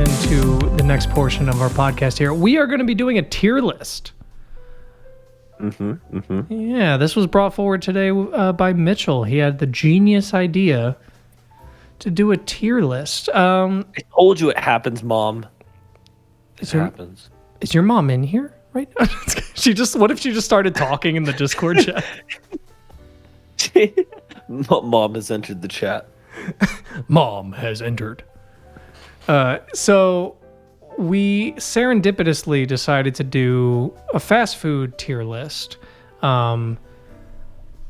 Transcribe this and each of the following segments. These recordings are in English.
into the next portion of our podcast here. We are going to be doing a tier list. Yeah, this was brought forward today by Mitchell. He had the genius idea to do a tier list. I told you it happens, Mom. It happens. Is your mom in here right now? What if she just started talking in the Discord chat? Mom has entered the chat. Mom has entered. So we serendipitously decided to do a fast food tier list. I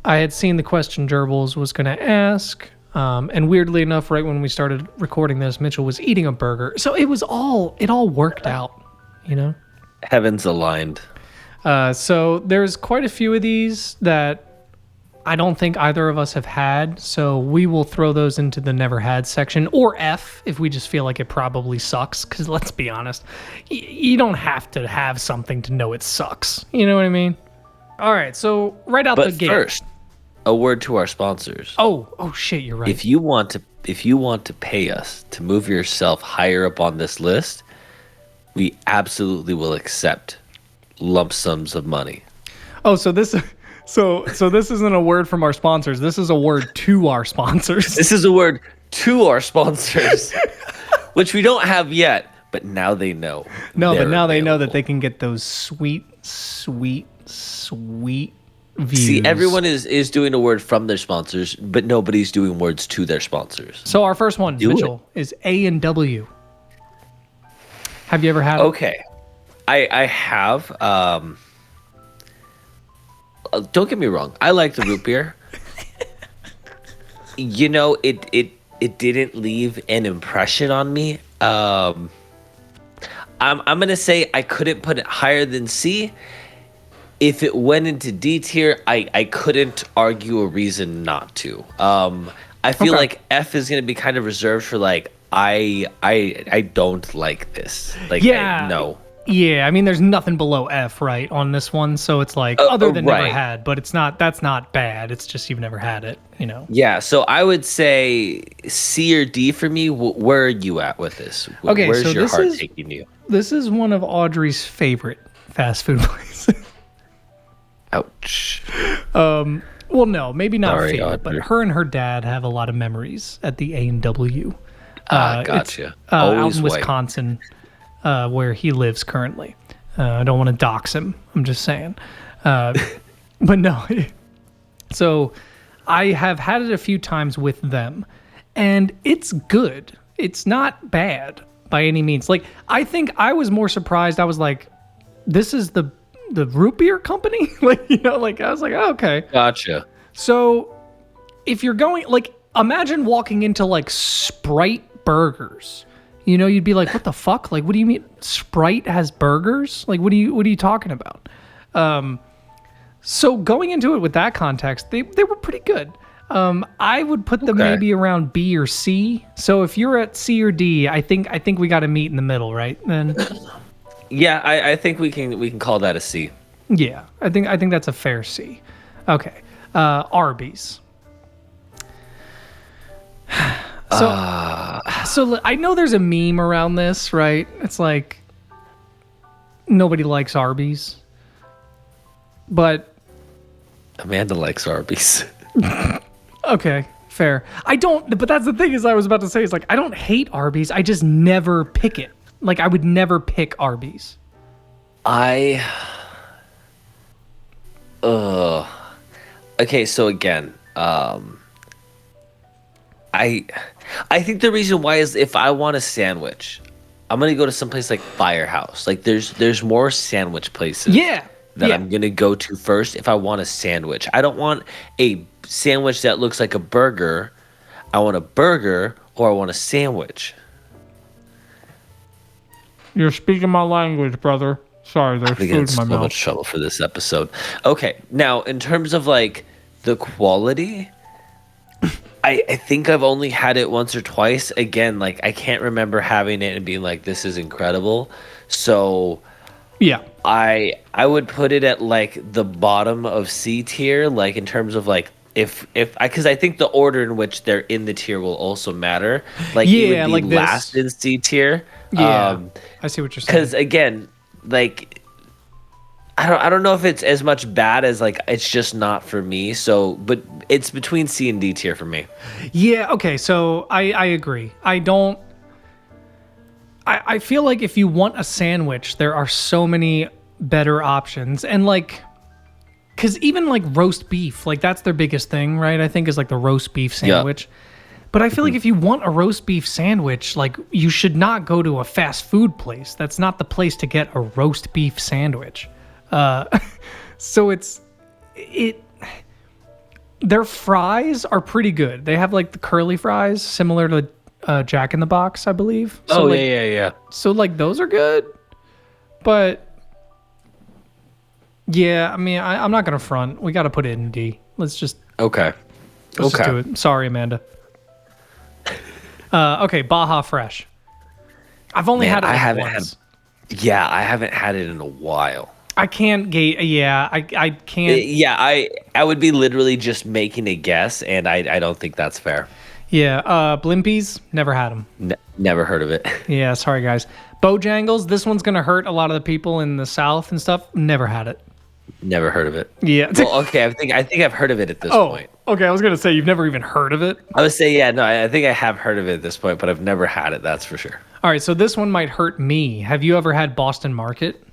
had seen the question Gerbils was going to ask. And weirdly enough, right when we started recording this, Mitchell was eating a burger. So it all worked out, you know? Heavens aligned. So there's quite a few of these that I don't think either of us have had. So we will throw those into the never had section, or F if we just feel like it probably sucks. Because let's be honest, you don't have to have something to know it sucks. You know what I mean? All right. So right out the gate. But first, a word to our sponsors. Oh shit, you're right. If you want to pay us to move yourself higher up on this list, we absolutely will accept lump sums of money. Oh, so this isn't a word from our sponsors. This is a word to our sponsors. This is a word to our sponsors, which we don't have yet, but now they know. No, but now they know that they can get those sweet views. See, everyone is doing a word from their sponsors, but nobody's doing words to their sponsors. So our first one, Mitchell, is A&W. Have you ever had it? Okay. I have. Don't get me wrong. I like the root beer. You know, it didn't leave an impression on me. I'm gonna say I couldn't put it higher than C. If it went into D tier, I couldn't argue a reason not to. I feel like F is gonna be kind of reserved for like I don't like this. Like no. Yeah, I mean there's nothing below F right on this one, so it's like other than never had, but that's not bad. It's just you've never had it, you know. Yeah, so I would say C or D for me. Where are you at with this? Okay, where's so your heart taking you? This is one of Audrey's favorite fast food places. Ouch. Well, no, maybe not favorite, Audrey. but her and her dad have a lot of memories at the A&W. Gotcha. Out in Wisconsin, where he lives currently. I don't want to dox him. I'm just saying. But no. So I have had it a few times with them, and it's good. It's not bad by any means. Like, I think I was more surprised. I was like, this is the root beer company? Like, you know, like I was like, oh, okay. Gotcha. So if you're going, like, imagine walking into like Sprite Burgers. You know, you'd be like, what the fuck? Like, what do you mean Sprite has burgers? Like, what are you talking about? So going into it with that context, they were pretty good. I would put them maybe around B or C. So if you're at C or D, I think we got to meet in the middle, right? Then yeah, I think we can call that a C. Yeah, I think that's a fair C. Okay. Arby's. So I know there's a meme around this, right? It's like nobody likes Arby's, but Amanda likes Arby's. Okay, fair. I don't, but that's the thing is I was about to say is like I don't hate Arby's. I just never pick it. Like I would never pick Arby's. Okay, so again, I think the reason why is if I want a sandwich, I'm gonna go to someplace like Firehouse. Like there's more sandwich places. That I'm gonna go to first if I want a sandwich. I don't want a sandwich that looks like a burger. I want a burger or I want a sandwich. You're speaking my language, brother. Sorry, there's food in my mouth. So much trouble for this episode. Okay, now in terms of like the quality, I think I've only had it once or twice. Again, like I can't remember having it and being like, this is incredible. So yeah, I would put it at like the bottom of C tier, like in terms of like if because I think the order in which they're in the tier will also matter. Like it Yeah, would be like this. last in C tier. Yeah, I see what you're saying. Because again, like I don't know if it's as much bad as like it's just not for me. So, but it's between C and D tier for me. Yeah, okay, so I agree. I feel like if you want a sandwich, there are so many better options. And like, because even like roast beef, like that's their biggest thing, right? I think is like the roast beef sandwich. But I feel like if you want a roast beef sandwich, like you should not go to a fast food place. That's not the place to get a roast beef sandwich. So their fries are pretty good. They have like the curly fries, similar to Jack in the Box, I believe. So, like, yeah. So like those are good, but yeah, I mean I'm not gonna front. We got to put it in D. Let's just Let's just do it. Sorry, Amanda. Okay, Baja Fresh. I've only had it I like haven't once. I haven't had it in a while. I can't gauge. Yeah, I can't. Yeah, I would be literally just making a guess, and I don't think that's fair. Yeah, Blimpies, never had them. Never heard of it. Yeah, sorry guys. Bojangles, this one's gonna hurt a lot of the people in the South and stuff. Never had it. Never heard of it. Yeah. Well, okay. I think I've heard of it at this point. Okay. I was gonna say you've never even heard of it. I would say yeah. No, I think I have heard of it at this point, but I've never had it. That's for sure. All right. So this one might hurt me. Have you ever had Boston Market?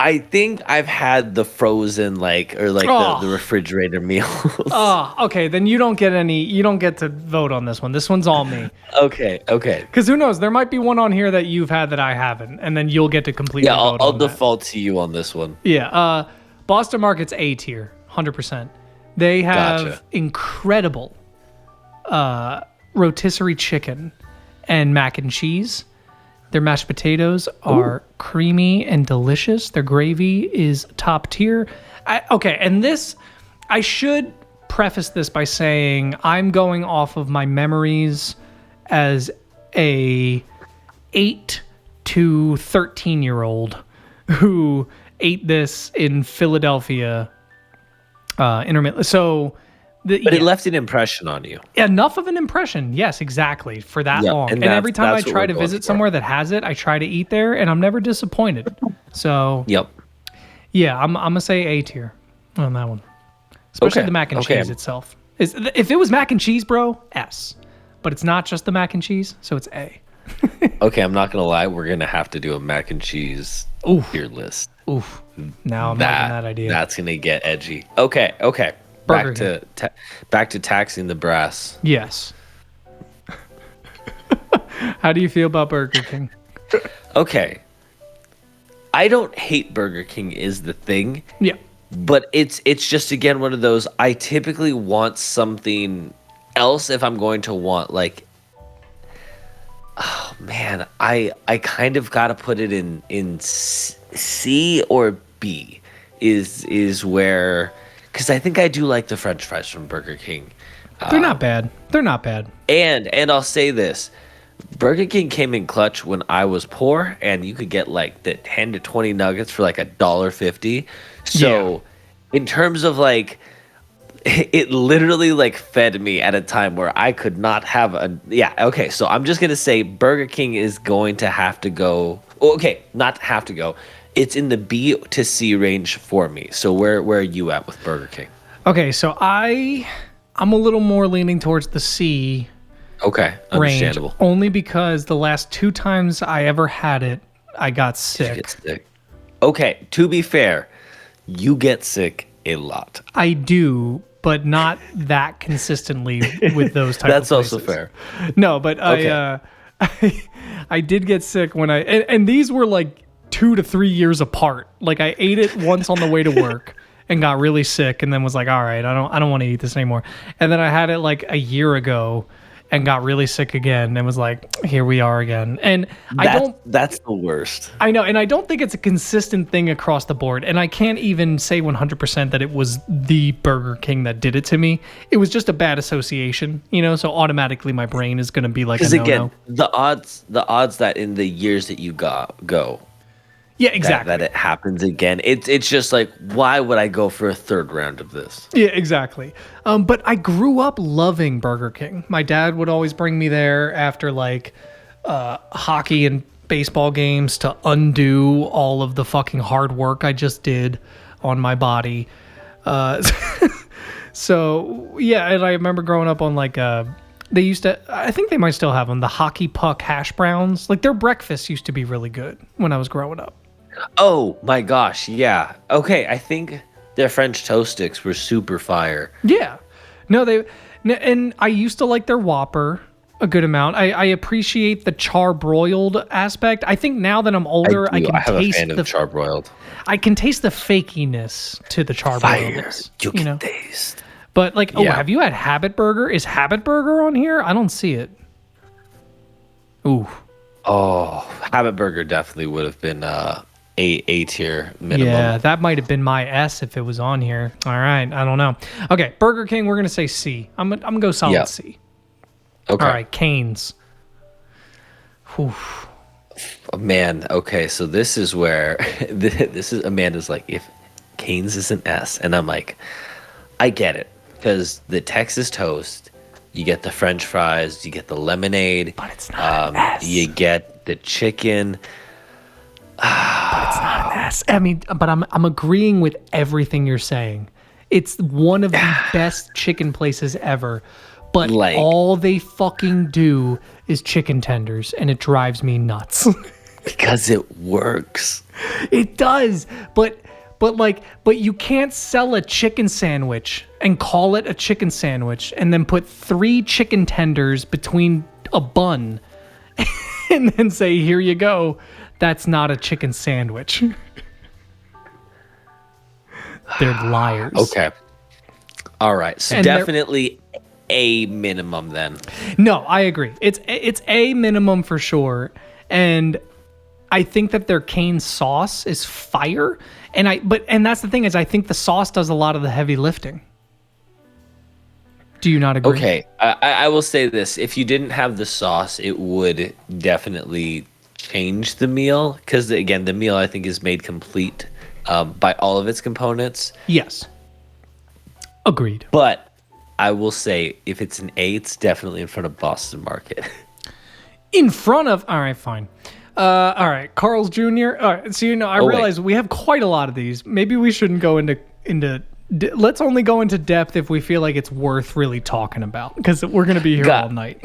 I think I've had the frozen the refrigerator meals. Oh, okay. Then you don't get any. You don't get to vote on this one. This one's all me. Okay. Because who knows? There might be one on here that you've had that I haven't, and then you'll get to completely vote I'll on that. default to you on this one. Yeah. Boston Market's A tier, 100%. They have incredible rotisserie chicken and mac and cheese. Their mashed potatoes are creamy and delicious. Their gravy is top tier. And this, I should preface this by saying I'm going off of my memories as a 8 to 13-year-old who ate this in Philadelphia intermittently. So, it left an impression on you. Enough of an impression, yes, exactly, for that long. And every time I try to visit somewhere that has it, I try to eat there, and I'm never disappointed. So, yeah, I'm gonna say A tier on that one, especially the mac and cheese itself. If it was mac and cheese, bro, S. But it's not just the mac and cheese, so it's A. Okay, I'm not gonna lie. We're gonna have to do a mac and cheese tier list. Oof. Now I'm liking that idea. That's gonna get edgy. Okay. Back to taxing the brass. Yes. How do you feel about Burger King? Okay. I don't hate Burger King is the thing. Yeah. But it's just again one of those I typically want something else if I'm going to want like oh man, I kind of got to put it in C or B is where cuz I think I do like the french fries from Burger King. They're not bad. And I'll say this. Burger King came in clutch when I was poor, and you could get like the 10 to 20 nuggets for like $1.50. So, in terms of like, it literally like fed me at a time where I could not have a. Yeah, okay. So I'm just gonna say Burger King is going to have to go. Okay, not have to go. It's in the B to C range for me. So where are you at with Burger King? Okay, so I'm a little more leaning towards the C. Okay, understandable. Range, only because the last 2 times I ever had it, I got sick. Okay, to be fair, you get sick a lot. I do, but not that consistently with those types That's of places. also fair. No, but okay. I did get sick when and these were like 2 to 3 years apart. Like I ate it once on the way to work and got really sick and then was like, all right, I don't want to eat this anymore. And then I had it like a year ago and got really sick again and was like, here we are again. And that's the worst. I know. And I don't think it's a consistent thing across the board. And I can't even say 100% that it was the Burger King that did it to me. It was just a bad association, so automatically my brain is going to be like, because again, the odds that in the years that you go, Yeah, exactly. that it happens again. It's just like, why would I go for a third round of this? Yeah, exactly. But I grew up loving Burger King. My dad would always bring me there after like hockey and baseball games to undo all of the fucking hard work I just did on my body. Uh, so yeah, and I remember growing up on like they used to. I think they might still have them. The hockey puck hash browns. Like their breakfast used to be really good when I was growing up. Oh my gosh, yeah. Okay, I think their French toast sticks were super fire. Yeah. No, and I used to like their Whopper a good amount. I appreciate the charbroiled aspect. I think now that I'm older, I can have a taste fan of charbroiled. I can taste the fakiness to the charbroiledness. You can taste. But like, Yeah. have you had Habit Burger? Is Habit Burger on here? I don't see it. Ooh. Oh, Habit Burger definitely would have been a tier minimum. Yeah, that might have been my S if it was on here. All right, I don't know. Okay, Burger King, we're gonna say C. I'm gonna go solid Yeah. C. Okay. All right, Cane's. Whew. Man, okay, so this is where this is Amanda's like, if Cane's is an S, and I'm like, I get it, because the Texas toast, you get the French fries, you get the lemonade, But it's not an S. you get the chicken. But it's not an S. I mean, but I'm agreeing with everything you're saying. It's one of the best chicken places ever. But Like- all they fucking do is chicken tenders, and it drives me nuts. Because it works. It does, but you can't sell a chicken sandwich and call it a chicken sandwich and then put 3 chicken tenders between a bun and then say, "Here you go." That's not a chicken sandwich. They're liars. Okay. All right. So And they're- definitely a minimum then. No, I agree. It's a minimum for sure, and I think that their cane sauce is fire, and that's the thing is I think the sauce does a lot of the heavy lifting. Do you not agree? Okay. I will say this. If you didn't have the sauce, it would definitely change the meal. Because, again, the meal, I think, is made complete by all of its components. Yes. Agreed. But I will say, if it's an A, it's definitely in front of Boston Market. In front of. All right, fine. All right, Carl's Jr. All right, so I wait. realize we have quite a lot of these. Maybe we shouldn't go into. Let's only go into depth if we feel like it's worth really talking about, because we're gonna be here all night.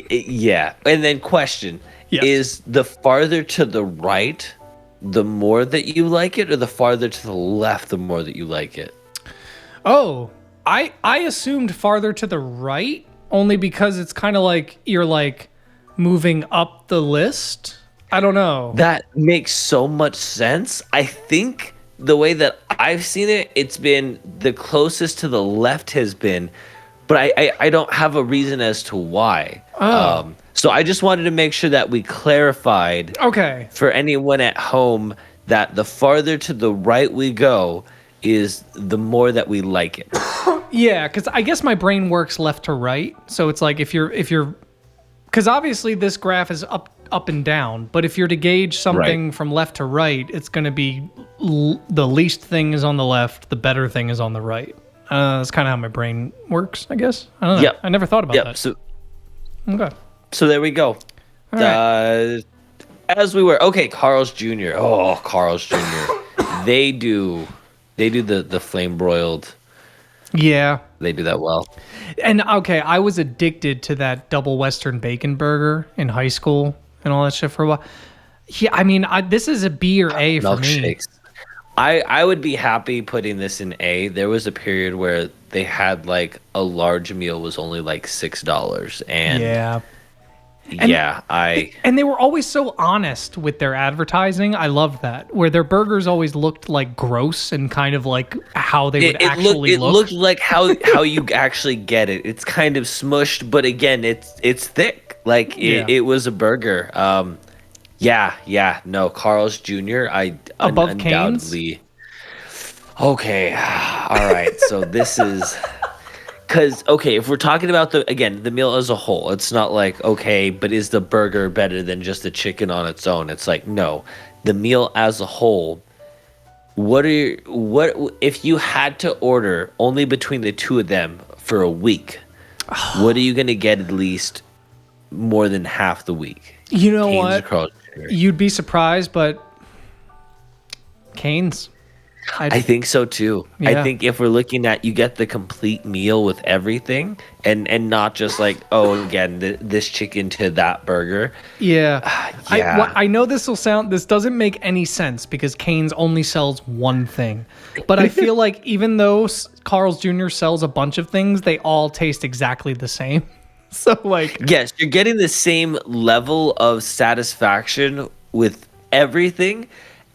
Yeah. And then question. Yes. Is the farther to the right, the more that you like it, or the farther to the left, the more that you like it? Oh, I assumed farther to the right only because it's kind of like you're like moving up the list. I don't know. That makes so much sense. I think the way that I've seen it, it's been the closest to the left has been, but I don't have a reason as to why. Oh. So I just wanted to make sure that we clarified Okay. for anyone at home that the farther to the right we go is the more that we like it. Yeah, because I guess my brain works left to right. So it's like if you're, because obviously this graph is up and down, but if you're to gauge something from left to right, it's going to be the least thing is on the left, the better thing is on the right. That's kind of how my brain works, I guess. I don't know. Yep. I never thought about Yep. that. So Okay. there we go. right. As we were, okay, Carl's Jr. Oh, Carl's Jr. they do the flame broiled. Yeah. They do that well. And okay, I was addicted to that double Western bacon burger in high school and all that shit for a while. Yeah, I mean, this is a B or A for me. Milkshakes. I would be happy putting this in A. There was a period where they had like a large meal was only like $6, and Yeah. And they were always so honest with their advertising. I loved that. Where their burgers always looked like gross and kind of like how they would actually look. It looked like how you actually get it. It's kind of smushed, but again, it's thick. Like it was a burger. No, Carl's Jr. Above undoubtedly. Okay, all right. So this is. Because, okay, if we're talking about the meal as a whole, it's not like, okay, but is the burger better than just the chicken on its own? It's like, no, the meal as a whole, what if you had to order only between the two of them for a week? What are you gonna get at least more than half the week? You know Cane's or what? Carl's Jr.? You'd be surprised, but Cane's. I think so too. I Yeah. think if we're looking at, you get the complete meal with everything, and not just like, oh, again, this chicken to that burger. Yeah. Yeah. I know this doesn't make any sense because Cane's only sells one thing. But I feel like even though Carl's Jr. sells a bunch of things, they all taste exactly the same. So like, Yes, you're getting the same level of satisfaction with everything,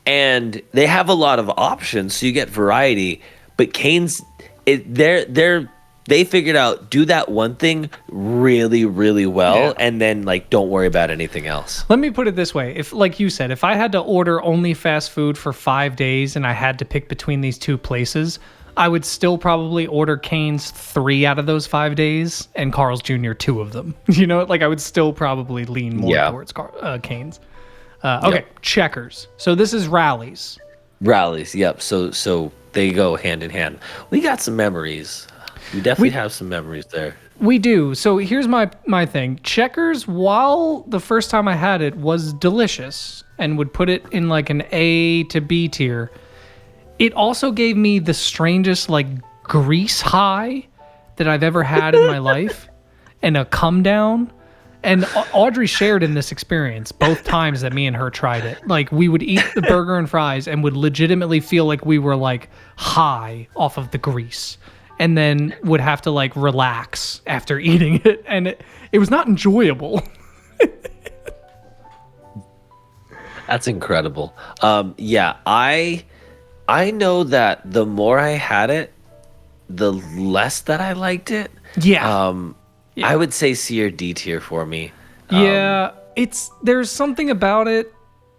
and they have a lot of options, so you get variety. But Cane's, they figured out, do that one thing really, really well, Yeah. and then like don't worry about anything else. let me put it this way. If, like you said, if I had to order only fast food for 5 days and I had to pick between these two places, I would still probably order Cane's 3 out of those 5 days and Carl's Jr. 2 of them. You know, like I would still probably lean more Yeah. towards Cane's. Okay, Yep. Checkers. So this is Rallies. Rallies, yep. So they go hand in hand. We got some memories. We definitely have some memories there. We do. So here's my thing. Checkers, while the first time I had it was delicious and would put it in like an A to B tier, it also gave me the strangest like grease high that I've ever had in my life and a come down. And Audrey shared in this experience both times that me and her tried it. Like we would eat the burger and fries and would legitimately feel like we were like high off of the grease, and then would have to like relax after eating it, and it was not enjoyable. That's incredible. Yeah, I know that the more I had it, the less that I liked it. Yeah. I would say C or D tier for me. Yeah, there's something about it.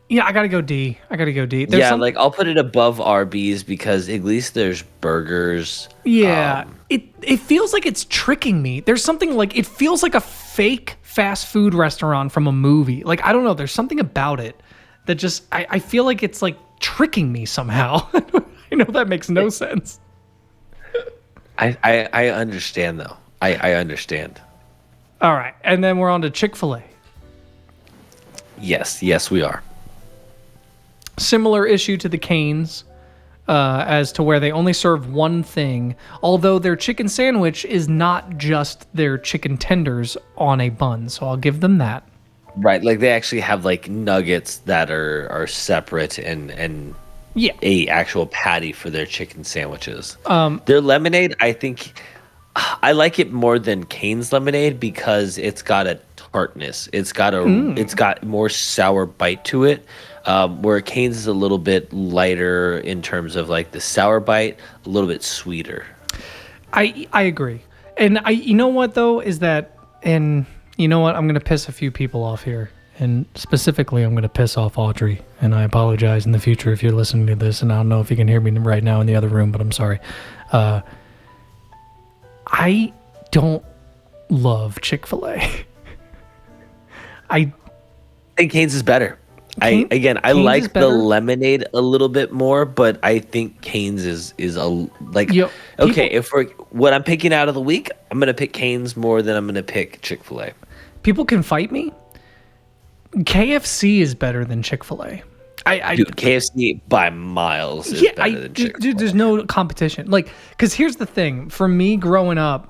Yeah, I gotta go D. There's Yeah, like I'll put it above Arby's because at least there's burgers. yeah, it feels like it's tricking me. There's something like it feels like a fake fast food restaurant from a movie. Like I don't know. There's something about it that just I feel like it's like tricking me somehow. I know that makes no sense. I understand though. I understand. All right, and then we're on to Chick-fil-A. Yes, we are. Similar issue to the Cane's, as to where they only serve one thing, although their chicken sandwich is not just their chicken tenders on a bun, so I'll give them that. Right, like they actually have like nuggets that are separate and Yeah. a actual patty for their chicken sandwiches. Their lemonade, I think I like it more than Cane's lemonade because it's got a tartness. It's got more sour bite to it. Where Cane's is a little bit lighter in terms of like the sour bite, a little bit sweeter. I agree. And you know what though is that, and you know what, I'm gonna piss a few people off here, and specifically I'm gonna piss off Audrey, and I apologize in the future if you're listening to this, and I don't know if you can hear me right now in the other room, but I'm sorry. I don't love Chick-fil-A. I think Cane's is better. I Cane's like is the better? lemonade a little bit more, but I think Cane's is a like Yo, okay. people- If we're what I'm picking out of the week, I'm gonna pick Cane's more than I'm gonna pick Chick-fil-A. People can fight me. KFC is better than Chick-fil-A. Dude, KFC by miles is better than Chick-fil-A. Dude, there's no competition. Like, because here's the thing. For me, growing up,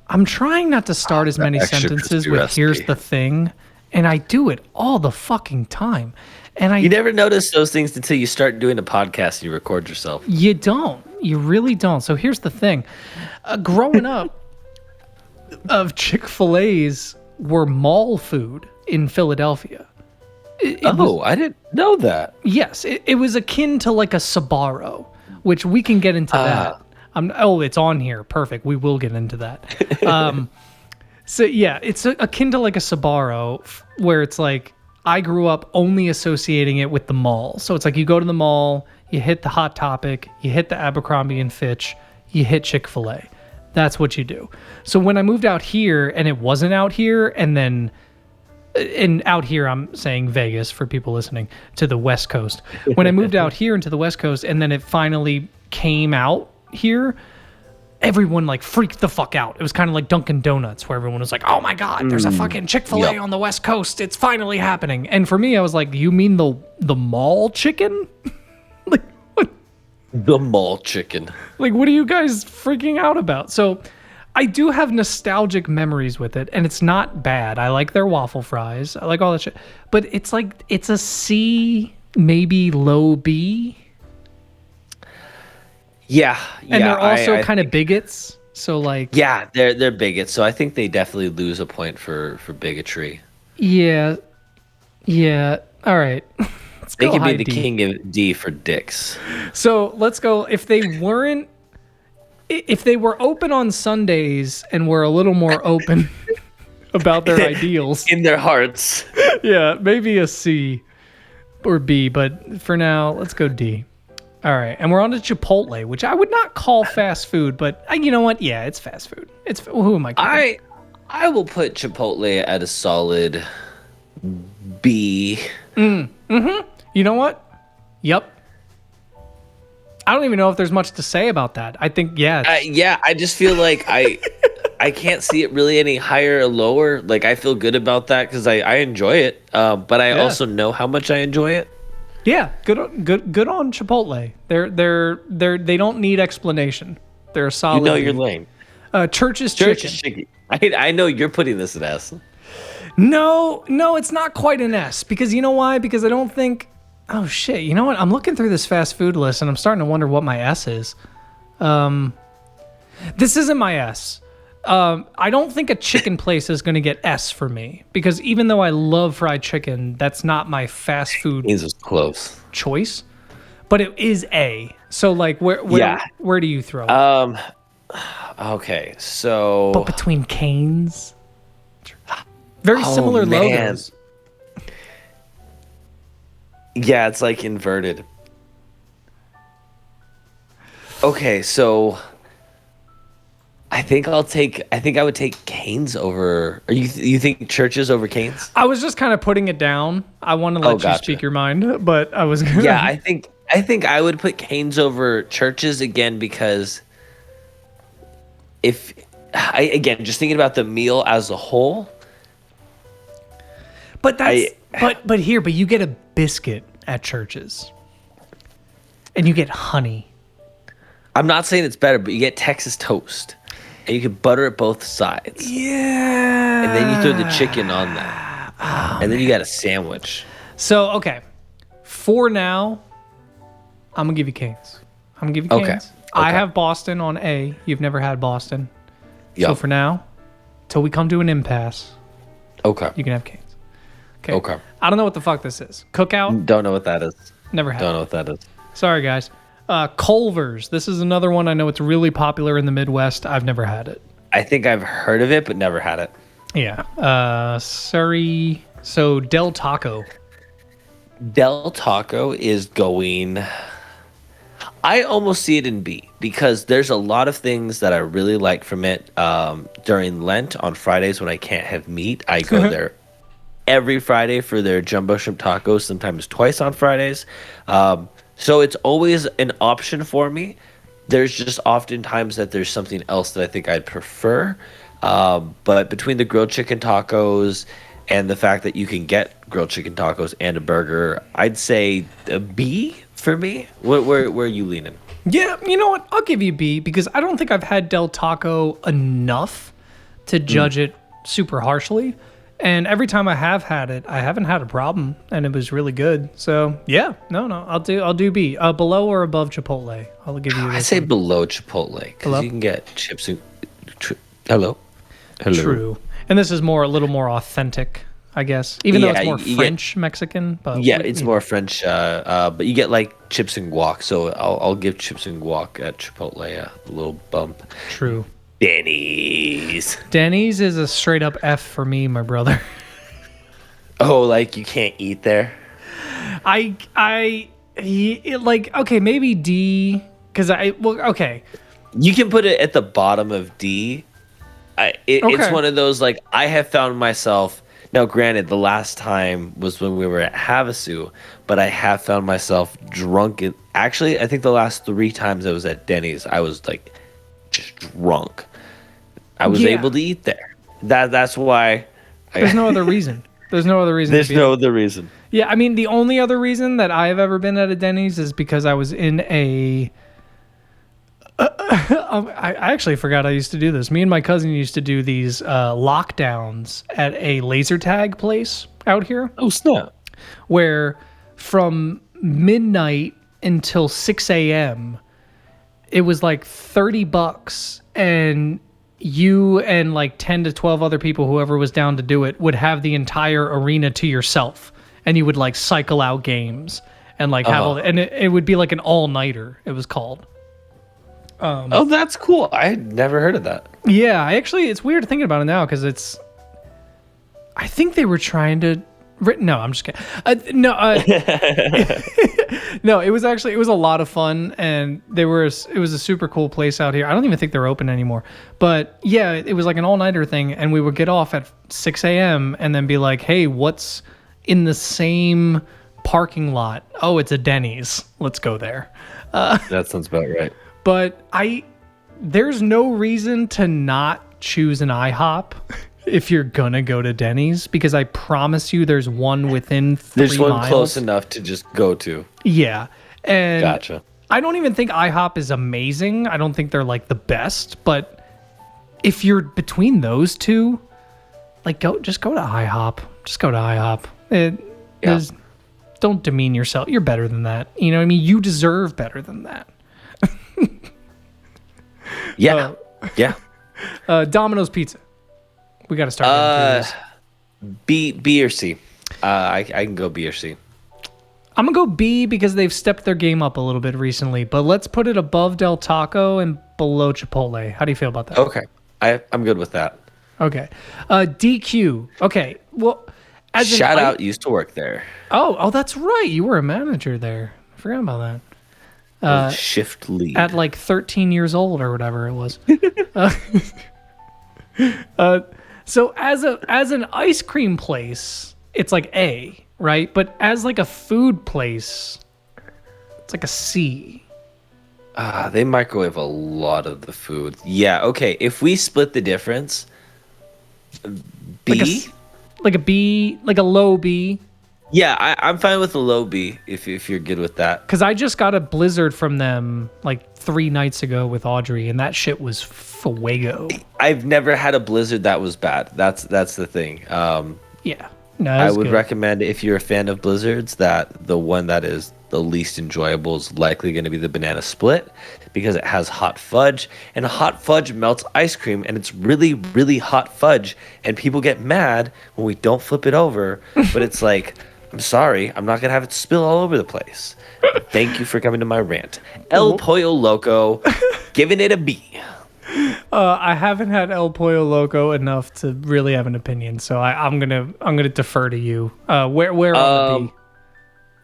I'm trying not to start as many extra sentences crispy with recipe. "here's the thing," and I do it all the fucking time. And You never notice those things until you start doing a podcast and you record yourself. you don't. You really don't. So here's the thing. Growing up, of Chick-fil-A's were mall food in Philadelphia. I didn't know that. Yes, it was akin to like a Sbarro, which we can get into that. It's on here. Perfect. We will get into that. So yeah, it's akin to like a Sbarro, where it's like I grew up only associating it with the mall. So it's like you go to the mall, you hit the Hot Topic, you hit the Abercrombie and Fitch, you hit Chick-fil-A. That's what you do. So when I moved out here and it wasn't out here, and then and out here I'm saying Vegas for people listening to the West Coast. When I moved out here into the West Coast and then it finally came out here, everyone like freaked the fuck out. It was kind of like Dunkin' Donuts where everyone was like, "Oh my god, there's a fucking Chick-fil-A Yep. on the West Coast. It's finally happening." And for me, I was like, "You mean the mall chicken?" like what? The mall chicken. Like, what are you guys freaking out about? So I do have nostalgic memories with it, and it's not bad. I like their waffle fries. I like all that shit. But it's like, it's a C, maybe low B. Yeah. And they're also I kind of think- bigots. So, like, Yeah, they're bigots. So I think they definitely lose a point for bigotry. yeah. Yeah. All right. Let's They go could high be the D. king of D for dicks. So let's go. If they weren't, if they were open on Sundays and were a little more open about their ideals, In their hearts. yeah, maybe a C or B. But for now, let's go D. All right, and we're on to Chipotle, which I would not call fast food, but you know what? Yeah, it's fast food. It's who am I kidding? I will put Chipotle at a solid B. You know what? Yep. I don't even know if there's much to say about that. I think Yeah, I just feel like I can't see it really any higher or lower. Like I feel good about that because I enjoy it, but I Yeah. also know how much I enjoy it. yeah, good on Chipotle. They don't need explanation. They're a solid. You know your B. lane. Church's Church Chicken. is chicken. I know you're putting this at S. No, it's not quite an S because you know why? Because I don't think. Oh shit! You know what? I'm looking through this fast food list and I'm starting to wonder what my S is. This isn't my S. I don't think a chicken place is going to get S for me because even though I love fried chicken, that's not my fast food He's was close. choice. But it is A. So like, Yeah. where do you throw it? Okay, so But between Cane's, very similar man. logos. yeah, it's like inverted. Okay, so I think I would take Cane's over. Or you think Churches over Cane's? I was just kind of putting it down. I want to let you gotcha. speak your mind, but I was gonna. Yeah, I think I would put Cane's over Churches again because again just thinking about the meal as a whole. But that's but you get a biscuit at Churches, and you get honey. I'm not saying it's better, but you get Texas toast, and you can butter it both sides, Yeah. and then you throw the chicken on that, and then you got a sandwich. So okay, for now, I'm gonna give you Cane's. I'm gonna give you Cane's. Okay. I Okay. have Boston on A. You've never had Boston. So Yup. for now, till we come to an impasse, Okay. you can have Cane's. Okay. Okay. I don't know what the fuck this is. Cookout. Don't know what that is. Never had. Don't know what that is. Sorry, guys. Culver's. This is another one. I know it's really popular in the Midwest. I've never had it. I think I've heard of it, but never had it. Yeah. Surrey. So Del Taco. Del Taco is going. I almost see it in B because there's a lot of things that I really like from it. During Lent on Fridays when I can't have meat, I go there every Friday for their jumbo shrimp tacos, sometimes twice on Fridays. So it's always an option for me. There's just often times that there's something else that I think I'd prefer. But between the grilled chicken tacos and the fact that you can get grilled chicken tacos and a burger, I'd say a B for me. Where are you leaning? Yeah, you know what? I'll give you B because I don't think I've had Del Taco enough to judge it super harshly. And every time I have had it, I haven't had a problem, and it was really good. So yeah, no, I'll do B. Below or above Chipotle? I'll give you. I this say one. below Chipotle Below? because you can get chips and hello. True. And this is a little more authentic, I guess. Even though Yeah, it's more you get- French Mexican, but Yeah, it's more French, but you get like chips and guac. So I'll give chips and guac at Chipotle a little bump. true. Denny's. Denny's is a straight up F for me, my brother. Oh, like you can't eat there. Okay, maybe D because okay. You can put it at the bottom of D. It's Okay. one of those like I have found myself Now, granted, the last time was when we were at Havasu, but I have found myself drunk. Actually, I think the last 3 times I was at Denny's, I was like just drunk. I was Yeah. able to eat there. That's why. There's no other reason. There's no other reason. There's to be no other reason. Yeah, I mean, the only other reason that I've ever been at a Denny's is because I was in a. I actually forgot I used to do this. Me and my cousin used to do these lockdowns at a laser tag place out here, Oh snap! where from midnight until 6 a.m., it was like $30, and you and like 10 to 12 other people, whoever was down to do it, would have the entire arena to yourself, and you would like cycle out games and like have all and it would be like an all-nighter, it was called. Oh, that's cool. I had never heard of that. Yeah, it's weird thinking about it now because I think they were trying to. No, I'm just kidding. No, it was a lot of fun, and it was a super cool place out here. I don't even think they're open anymore. But yeah, it was like an all-nighter thing, and we would get off at 6 a.m. and then be like, hey, what's in the same parking lot? Oh, it's a Denny's. Let's go there. That sounds about right. But there's no reason to not choose an IHOP if you're gonna go to Denny's, because I promise you there's one within 3 There's one miles. close enough to just go to. Yeah. And Gotcha. I don't even think IHOP is amazing. I don't think they're like the best, but if you're between those two, like just go to IHOP. Just go to IHOP. Don't demean yourself. You're better than that. You know what I mean? You deserve better than that. Yeah. Yeah. Domino's Pizza. We got to start getting through this. B or C. I can go B or C. I'm going to go B because they've stepped their game up a little bit recently, but let's put it above Del Taco and below Chipotle. How do you feel about that? Okay. I'm good with that. Okay. DQ. Okay. Well, Shout out, used to work there. Oh, that's right. You were a manager there. I forgot about that. Shift lead. At like 13 years old or whatever it was. So as an ice cream place, it's like A, right? But as like a food place, it's like a C. They microwave a lot of the food. Yeah, okay. If we split the difference, B? Like a B, like a low B. Yeah, I'm fine with a low B if you're good with that. Because I just got a Blizzard from them like 3 nights ago with Audrey, and that shit was fuego. I've never had a Blizzard that was bad. That's the thing. Yeah. No, I would good. recommend, if you're a fan of Blizzards, that the one that is the least enjoyable is likely going to be the banana split, because it has hot fudge, and hot fudge melts ice cream, and it's really, really hot fudge, and people get mad when we don't flip it over, but it's like, I'm sorry, I'm not going to have it spill all over the place. Thank you for coming to my rant. El Pollo Loco, giving it a B. I haven't had El Pollo Loco enough to really have an opinion, so I'm gonna defer to you. Where on the B?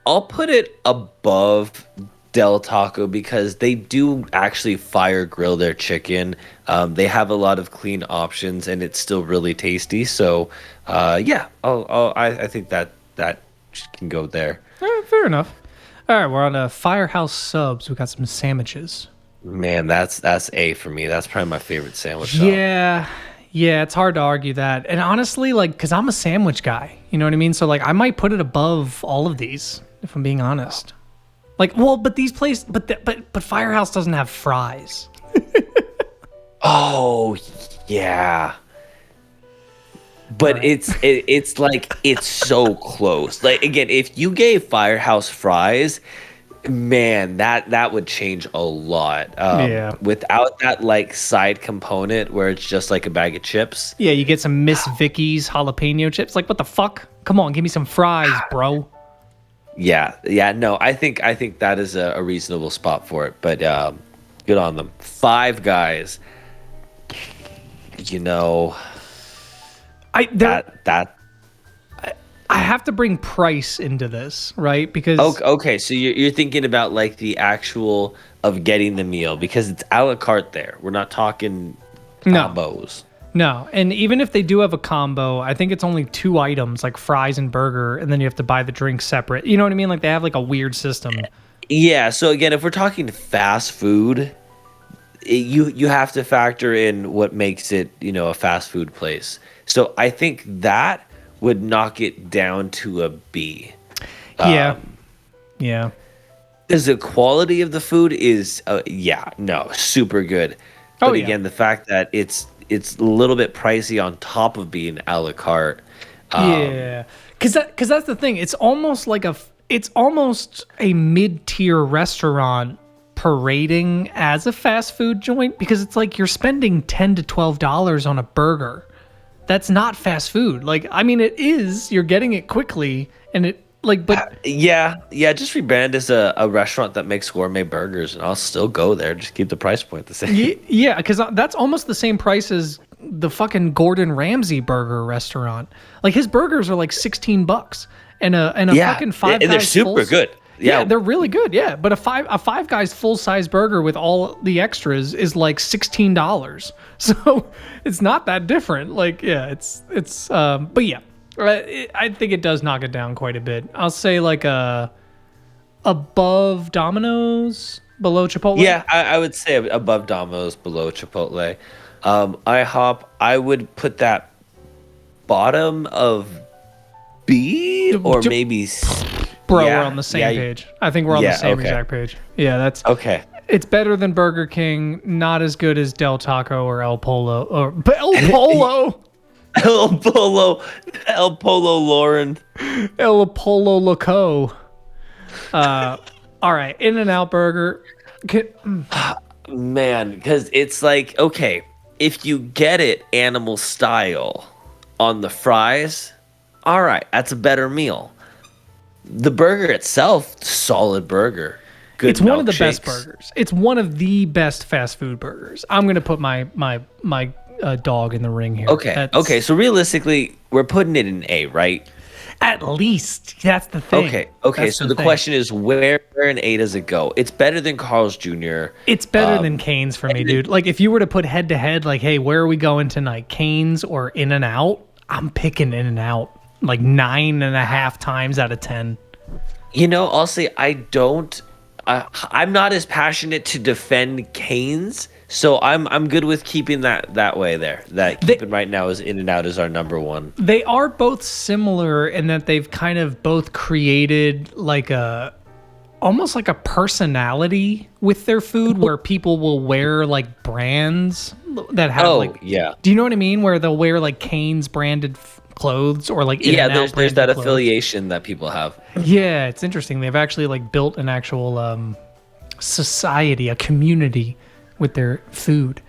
I'll put it above Del Taco because they do actually fire grill their chicken. They have a lot of clean options, and it's still really tasty. So, yeah, I think that can go there. Fair enough. All right, we're on Firehouse Subs. We got some sandwiches. Man, that's A for me. That's probably my favorite sandwich shop. Yeah, it's hard to argue that. And honestly, like, because I'm a sandwich guy, you know what I mean? So, like, I might put it above all of these, if I'm being honest. Like, well, but these places, but Firehouse doesn't have fries. Oh, yeah. But it's like, it's so close. Like, again, if you gave Firehouse fries, man, that would change a lot. Yeah. Without that like side component where it's just like a bag of chips. Yeah, you get some Miss Vicky's jalapeno chips. Like, what the fuck? Come on, give me some fries, bro. Yeah. No, I think that is a reasonable spot for it. But good on them. Five Guys. You know, I have to bring price into this, right? Because okay, so you're thinking about like the actual of getting the meal, because it's a la carte there. We're not talking combos. No, and even if they do have a combo, I think it's only 2 items, like fries and burger, and then you have to buy the drink separate. You know what I mean? Like they have like a weird system. Yeah. So again, if we're talking fast food, you have to factor in what makes it, a fast food place. So I think that would knock it down to a B. Yeah. Yeah. Because the quality of the food is, super good. But Yeah. again, the fact that it's a little bit pricey on top of being a la carte. Yeah, because that's the thing. It's almost like it's almost a mid-tier restaurant parading as a fast food joint, because it's like you're spending $10 to $12 on a burger. That's not fast food. Like, I mean, it is. You're getting it quickly, and it but Yeah, just rebrand as a restaurant that makes gourmet burgers, and I'll still go there. Just keep the price point the same. yeah, because that's almost the same price as the fucking Gordon Ramsay burger restaurant. Like his burgers are like $16, and a fucking Five Guys and they're super good. Yeah, they're really good. Yeah, but a Five Guys full size burger with all the extras is like $16. So it's not that different. Like, yeah, but yeah, I think it does knock it down quite a bit. I'll say like above Domino's, below Chipotle. Yeah, I would say above Domino's, below Chipotle. IHOP, I would put that bottom of B or maybe Bro, we're on the same page. I think we're on the same okay. exact page. Yeah, that's okay. It's better than Burger King, not as good as Del Taco or El Polo or El Polo. El Polo Lauren. El Polo Loco. All right, In-N-Out Burger. Man, because it's like, okay, if you get it animal style on the fries, all right, that's a better meal. The burger itself, solid burger. Good. It's one of the best burgers. It's one of the best fast food burgers. I'm gonna put my dog in the ring here. Okay. So realistically, we're putting it in A, right? At least that's the thing. Okay. That's So the question is, where in A does it go? It's better than Carl's Jr. It's better than Cane's for me, dude. Like if you were to put head to head, like, hey, where are we going tonight? Cane's or In-N-Out? I'm picking In-N-Out. Like 9.5 times out of 10. I'll say I'm not as passionate to defend Cane's, so I'm good with keeping that way there. Keeping right now is In-N-Out is our number one. They are both similar in that they've kind of both created like almost like a personality with their food, where people will wear like brands that have do you know what I mean? Where they'll wear like Cane's branded clothes or like there's that affiliation that people have. Yeah, it's interesting. They've actually like built an actual society, a community with their food.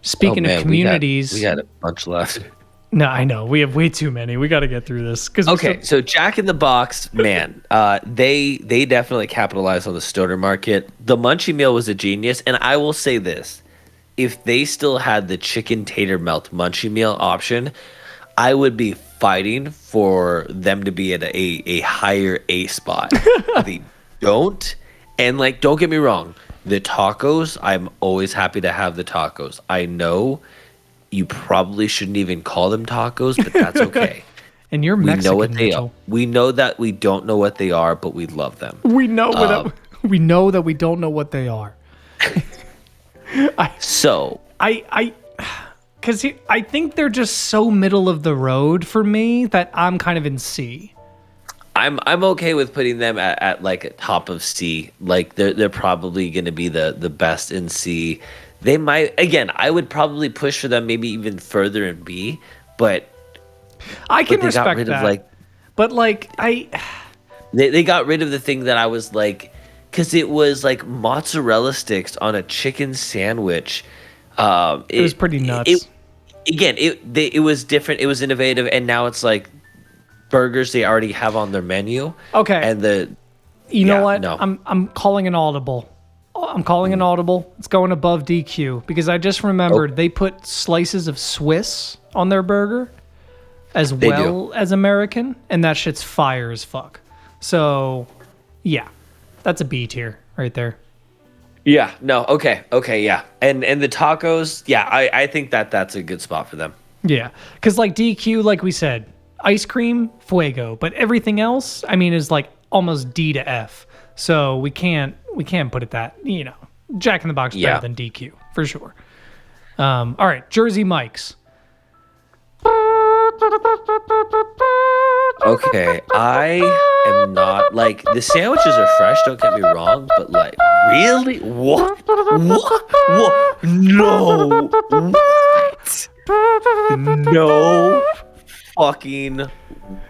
Speaking of communities, we got a bunch left. No, I know we have way too many. We got to get through this. So Jack in the Box, man, they definitely capitalized on the stoner market. The Munchie Meal was a genius, and I will say this: if they still had the chicken tater melt Munchie Meal option, I would be fighting for them to be at a higher A spot. They don't. And like, don't get me wrong, the tacos, I'm always happy to have the tacos. I know you probably shouldn't even call them tacos, but that's okay. And you're Mexican. We know what they are. We know that we don't know what they are, but we love them. We know we know that we don't know what they are. Because I think they're just so middle of the road for me that I'm kind of in C. I'm okay with putting them at like a top of C. Like they're probably going to be the best in C. They might, again, I would probably push for them maybe even further in B, but I can respect that. They got rid of the thing that I was like, because it was like mozzarella sticks on a chicken sandwich. It was pretty nuts. It was different. It was innovative, and now it's like burgers they already have on their menu. Okay. And you know what? No. I'm calling an audible. It's going above DQ because I just remembered they put slices of Swiss on their burger as well as American, and that shit's fire as fuck. So, yeah, that's a B tier right there. Yeah, no, okay, yeah. And the tacos, yeah, I think that's a good spot for them. Yeah, because like DQ, like we said, ice cream, fuego, but everything else, I mean, is like almost D to F. So we can't put it that, Jack in the Box better Yeah. than DQ for sure. All right, Jersey Mike's. Okay, I am not like the sandwiches are fresh, don't get me wrong, but like really? What? What? No. What? No fucking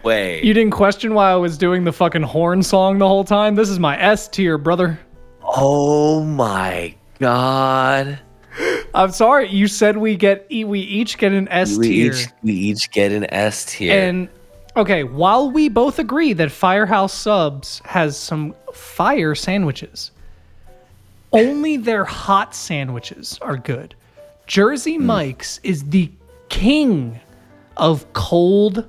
way. You didn't question why I was doing the fucking horn song the whole time? This is my S tier, brother. Oh my god. I'm sorry. You said we each get an S tier. We each get an S tier. And okay, while we both agree that Firehouse Subs has some fire sandwiches, only their hot sandwiches are good. Jersey Mike's is the king of cold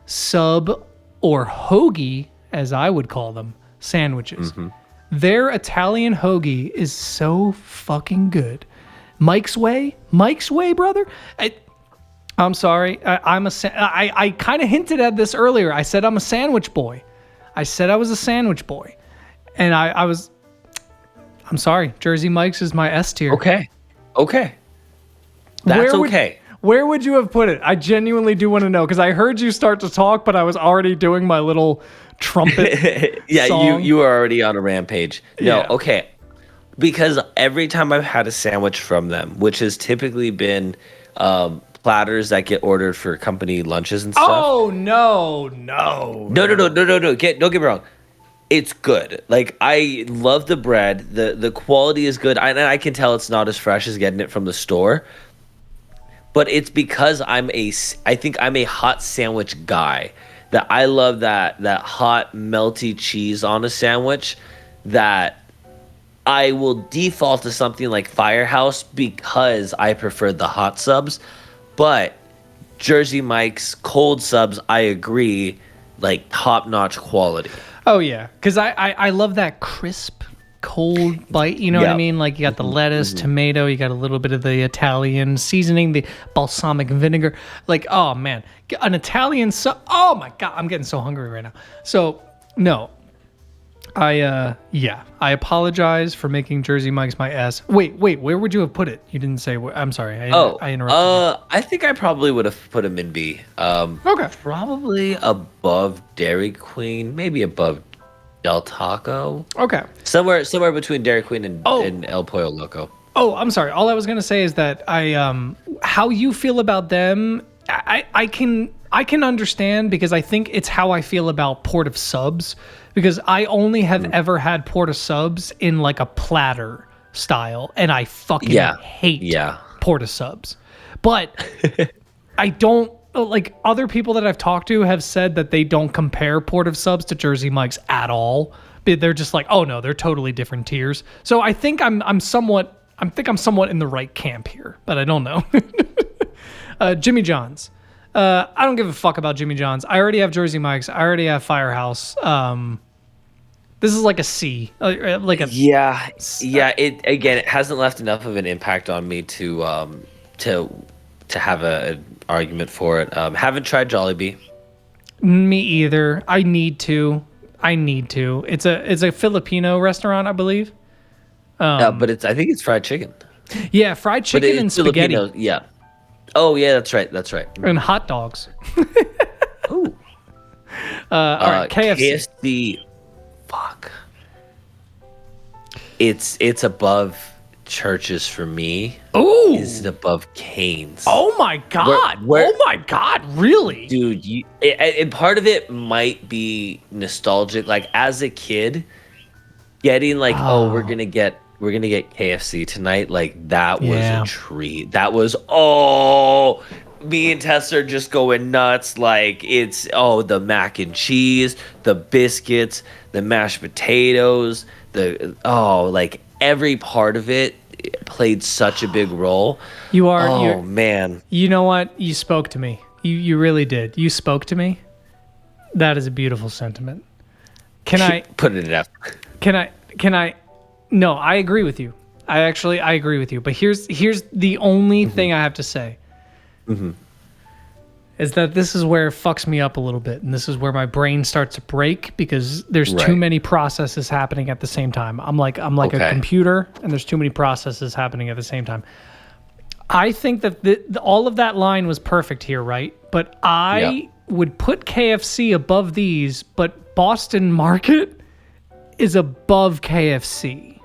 sub or hoagie, as I would call them, sandwiches. Their Italian hoagie is so fucking good. Mike's Way, brother. I'm sorry. I kind of hinted at this earlier. I said I'm a sandwich boy. I said I was a sandwich boy, and I'm sorry. Jersey Mike's is my S tier. Okay. That's okay. Where would you have put it? I genuinely do want to know because I heard you start to talk, but I was already doing my little trumpet. Yeah, song. you were already on a rampage. No, Yeah. okay. Because every time I've had a sandwich from them, which has typically been platters that get ordered for company lunches and stuff. Oh no. No. Don't get me wrong. It's good. Like I love the bread. The quality is good. And I can tell it's not as fresh as getting it from the store. But it's because I think I'm a hot sandwich guy. That I love that hot melty cheese on a sandwich that I will default to something like Firehouse because I prefer the hot subs. But Jersey Mike's cold subs, I agree, like top-notch quality. Oh yeah, because I love that crisp, cold bite. You know what I Yeah. mean? Like you got the lettuce, tomato, you got a little bit of the Italian seasoning, the balsamic vinegar. Like oh man, an Italian sub. Oh my god, I'm getting so hungry right now. So no, I apologize for making Jersey Mike's my S. Wait, where would you have put it? You didn't say. I'm sorry. I interrupted. I think I probably would have put him in B. Okay. Probably above Dairy Queen, maybe above Del Taco. Okay. Somewhere between Dairy Queen and El Pollo Loco. Oh, I'm sorry. All I was gonna say is that how you feel about them, I can understand because I think it's how I feel about Port of Subs because I only have ever had Port of Subs in like a platter style, and I fucking hate Port of Subs. But I don't like other people that I've talked to have said that they don't compare Port of Subs to Jersey Mike's at all. They're just like, oh no, they're totally different tiers. So I think I'm somewhat in the right camp here, but I don't know. Jimmy John's. I don't give a fuck about Jimmy John's. I already have Jersey Mike's. I already have Firehouse. This is like a C. Like a Yeah. It hasn't left enough of an impact on me to have an argument for it. Haven't tried Jollibee. Me either. I need to. It's a Filipino restaurant, I believe. But I think it's fried chicken. Yeah, fried chicken But and it's spaghetti Filipino, yeah. Oh yeah, that's right. and hot dogs. Ooh. All right, KFC. KFC. Fuck. It's above Church's for me. Ooh. Is it above Cane's? Oh my god. Where- Oh my god. Really? Dude, and part of it might be nostalgic. Like as a kid, getting like, we're gonna get KFC tonight. Like that was Yeah. a treat. That was me and Tess are just going nuts. Like it's the mac and cheese, the biscuits, the mashed potatoes, like every part of it played such a big role. Man. You know what? You spoke to me. You really did. You spoke to me. That is a beautiful sentiment. Can I Put it in F. Can I? No, I agree with you. I agree with you. But here's the only thing I have to say. Is that this is where it fucks me up a little bit, and this is where my brain starts to break because there's too many processes happening at the same time. I'm like a computer, and there's too many processes happening at the same time. I think that all of that line was perfect here, right? But I would put KFC above these, but Boston Market is above KFC.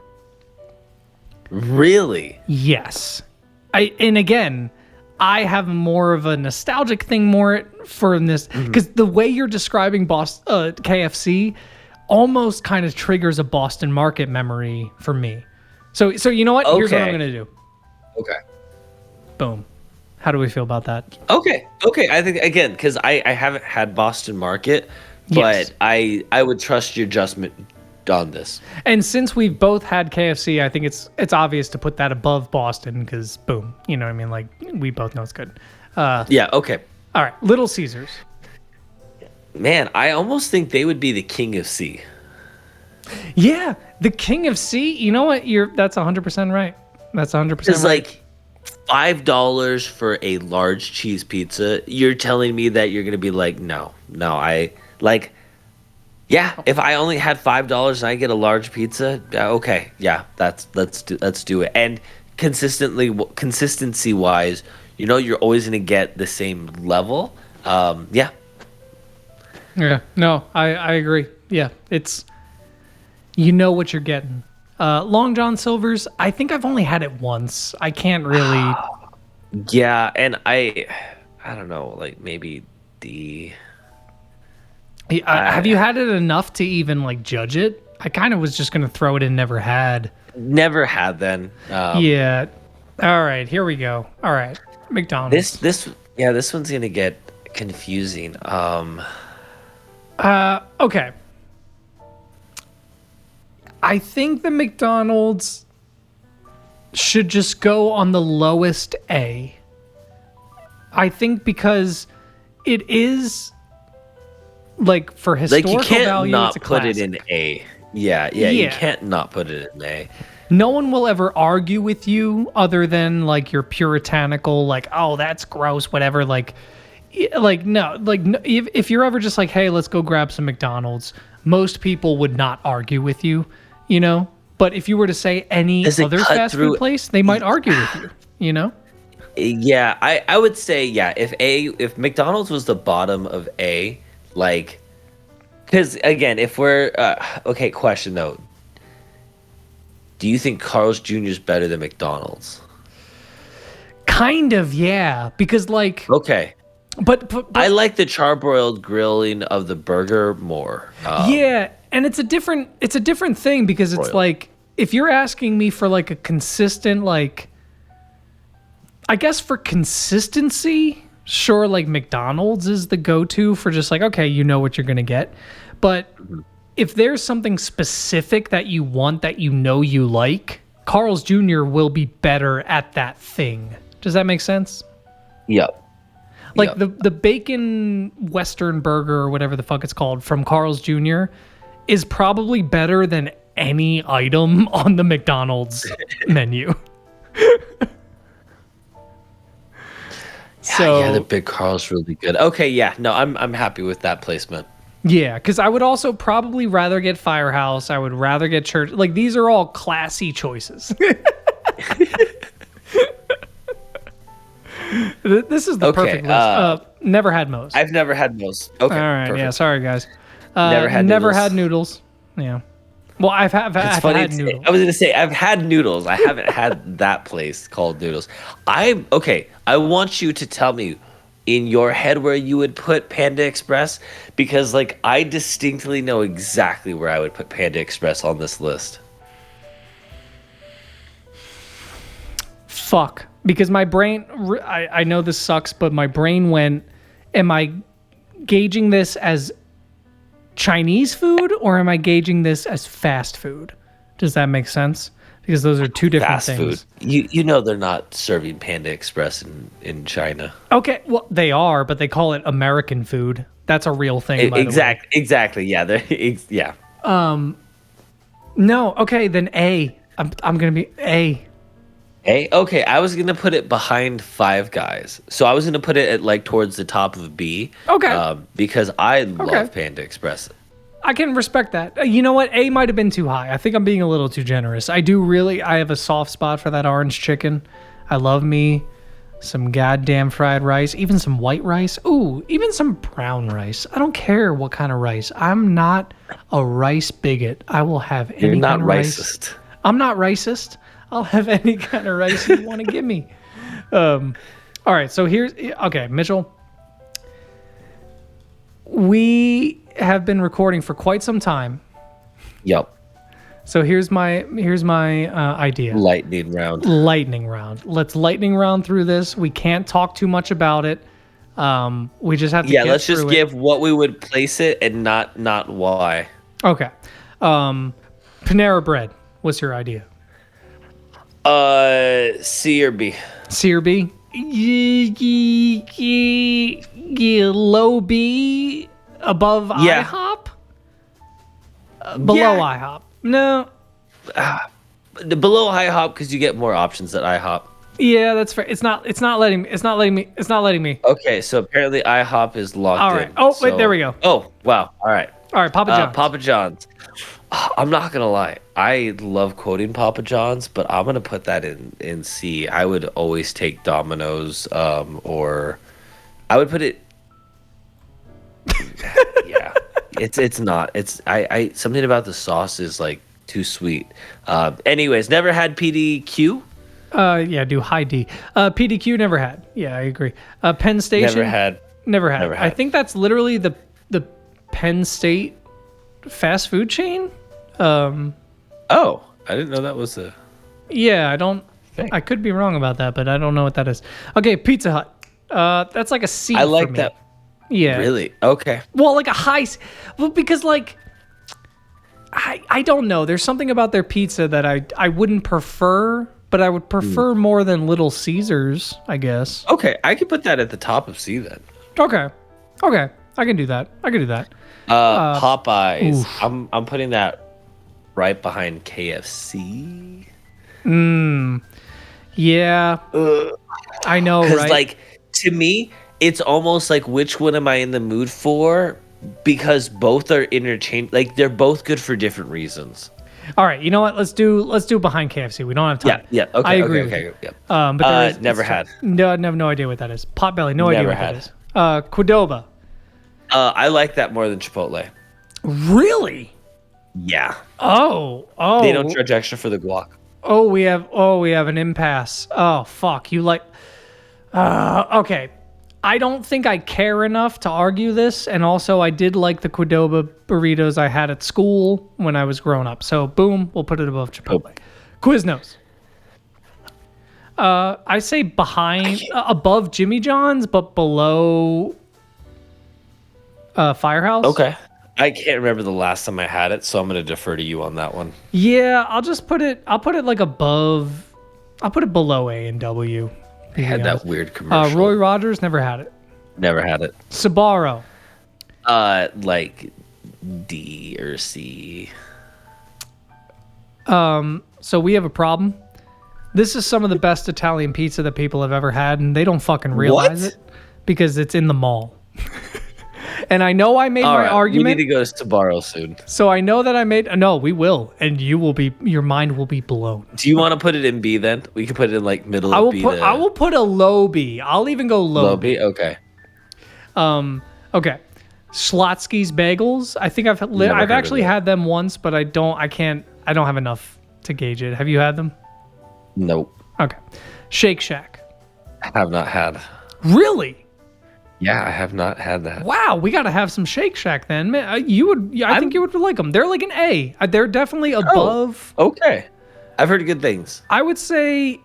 Really? Yes. And again, I have more of a nostalgic thing for this because the way you're describing KFC almost kind of triggers a Boston Market memory for me. So you know what? Here's what I'm gonna do. Okay. Boom. How do we feel about that? Okay. I think again because I haven't had Boston Market, but Yes. I would trust your judgment on this. And since we've both had KFC, I think it's obvious to put that above Boston because boom, you know what I mean? Like we both know it's good. Yeah. Okay. All right, Little Caesars. Man, I almost think they would be the king of C. Yeah, the king of C. You know what? That's 100% right. That's 100% It's right. like $5 for a large cheese pizza. You're telling me that you're gonna be like, no, I like. Yeah, if I only had $5 and I get a large pizza, okay, yeah, let's do it. And consistency wise, you're always gonna get the same level. Yeah. Yeah, no, I agree. Yeah, it's you know what you're getting. Long John Silver's, I think I've only had it once. I can't really. Yeah, and I don't know, like maybe D. Have you had it enough to even like judge it? I kind of was just gonna throw it in never had. Never had then. Yeah. All right, here we go. All right, McDonald's. This one's gonna get confusing. Okay. I think the McDonald's should just go on the lowest A. I think because it is like for historical Like you can't value, not it's a put classic. it in A. Yeah, you can't not put it in A. No one will ever argue with you other than like your puritanical, like, oh, that's gross, whatever. No, if you're ever just like, hey, let's go grab some McDonald's, most people would not argue with you, you know? But if you were to say any Does it other cut fast through- food place, they might argue with you, you know? Yeah, I would say if McDonald's was the bottom of A, like, because again, if we're okay, question though, do you think Carl's Jr. is better than McDonald's? Kind of, yeah. Because like, Okay, but I like the charbroiled grilling of the burger more. yeah, and it's a different thing because it's Royal. like if you're asking me for like a consistent like I guess for consistency, sure, like McDonald's is the go-to for just like, okay, you know what you're going to get. But if there's something specific that you want that you know you like, Carl's Jr. will be better at that thing. Does that make sense? Yep. Like the bacon Western burger or whatever the fuck it's called from Carl's Jr. is probably better than any item on the McDonald's menu. So yeah, the Big Carl's really good. Okay, yeah, no, I'm happy with that placement. yeah, because I would also probably rather get Firehouse. I would rather get Church. Like these are all classy choices. This is the Okay, perfect list. Never had Moe's. I've never had those. Okay, All right, perfect. yeah, sorry guys. Never had never noodles. had noodles. Yeah. Well, I've had noodles. I was gonna say I've had noodles. I haven't had that place called Noodles. I want you to tell me in your head where you would put Panda Express because like I distinctly know exactly where I would put Panda Express on this list. Fuck. Because my brain, I know this sucks, but my brain went, am I gauging this as Chinese food or am I gauging this as fast food? Does that make sense? Because those are two different Fast things. food. You know they're not serving Panda Express in China. Okay, well, they are, but they call it American food. That's a real thing, by the way. Exactly. Yeah. Yeah. No, okay, then A. I'm gonna be A. Hey, okay, I was gonna put it behind Five Guys, so I was gonna put it at like towards the top of B. Okay. Because I love Okay. Panda Express. I can respect that. You know what? A might have been too high. I think I'm being a little too generous. I have a soft spot for that orange chicken. I love me some goddamn fried rice, even some white rice. Ooh, even some brown rice. I don't care what kind of rice. I'm not a rice bigot. I will have any You're not kind of rice. racist. I'm not racist. I'll have any kind of rice you want to give me. All right, so okay, Mitchell. We have been recording for quite some time. Yep. So here's my idea. Lightning round. Lightning round. Let's lightning round through this. We can't talk too much about it. We just have to. Yeah, get let's just through give what we would place it and not why. Okay. Panera Bread. What's your idea? C or B. C or B? Low B, above Yeah. IHOP? Below IHOP? No. Below IHOP because you get more options at IHOP. Yeah, that's fair. It's not letting me. Okay, so apparently IHOP is locked All right. in. Oh, wait, so- there we go. Oh, wow. All right. All right, Papa John's. Papa John's. I'm not gonna lie. I love quoting Papa John's, but I'm gonna put that in C. I would always take Domino's, or I would put it. Yeah, it's not. It's I something about the sauce is like too sweet. Anyways, never had PDQ. Yeah, do high D. PDQ never had. Yeah, I agree. Penn Station. Never had. Never had. Never I had. think that's literally the Penn State fast food chain. Oh, I didn't know that was a. Yeah, I don't. Thing. I could be wrong about that, but I don't know what that is. Okay, Pizza Hut. That's like a C. I like for me. that. Yeah. Really? Okay. Well, like a high. Well, because like. I don't know. There's something about their pizza that I wouldn't prefer, but I would prefer more than Little Caesars, I guess. Okay, I could put that at the top of C then. Okay. I can do that. Popeyes. oof. I'm putting that right behind KFC. Yeah. I know, Because right? like to me, it's almost like which one am I in the mood for? Because both are interchange. Like they're both good for different reasons. All right, you know what? Let's do behind KFC. We don't have time. Yeah. Okay. I agree with Okay. you. Yeah. But there is, Never had. No, I have no idea what that is. Potbelly, no idea Never what had. that is. Qdoba. I like that more than Chipotle. Really? Yeah. Oh. They don't charge extra for the guac. We have an impasse. Oh fuck, you like. Okay. I don't think I care enough to argue this, and also I did like the Qdoba burritos I had at school when I was growing up. So boom, we'll put it above Chipotle. Quiznos. I say above Jimmy John's, but below Firehouse. Okay. I can't remember the last time I had it, so I'm gonna defer to you on that one. Yeah, I'll put it like above. I'll put it below A and W. I had that weird commercial. Roy Rogers, never had it. Never had it. Sbarro. Like D or C. So we have a problem. This is some of the best Italian pizza that people have ever had, and they don't fucking realize What? it because it's in the mall. And I know I made All my right, argument. we need to go to Sbarro soon. So I know that I made. No, we will, and your mind will be blown. Do you want to put it in B then? We can put it in like middle of B. I will put a low B. I'll even go low, low B. Okay. Okay. Schlotsky's Bagels. I think I've heard of actually it. had them once, but I don't have enough to gauge it. Have you had them? Nope. Okay. Shake Shack. Have not had. Really? Yeah, I have not had that. Wow, we got to have some Shake Shack then. Man, I think you would like them. They're like an A. They're definitely above. Okay. I've heard good things. I would say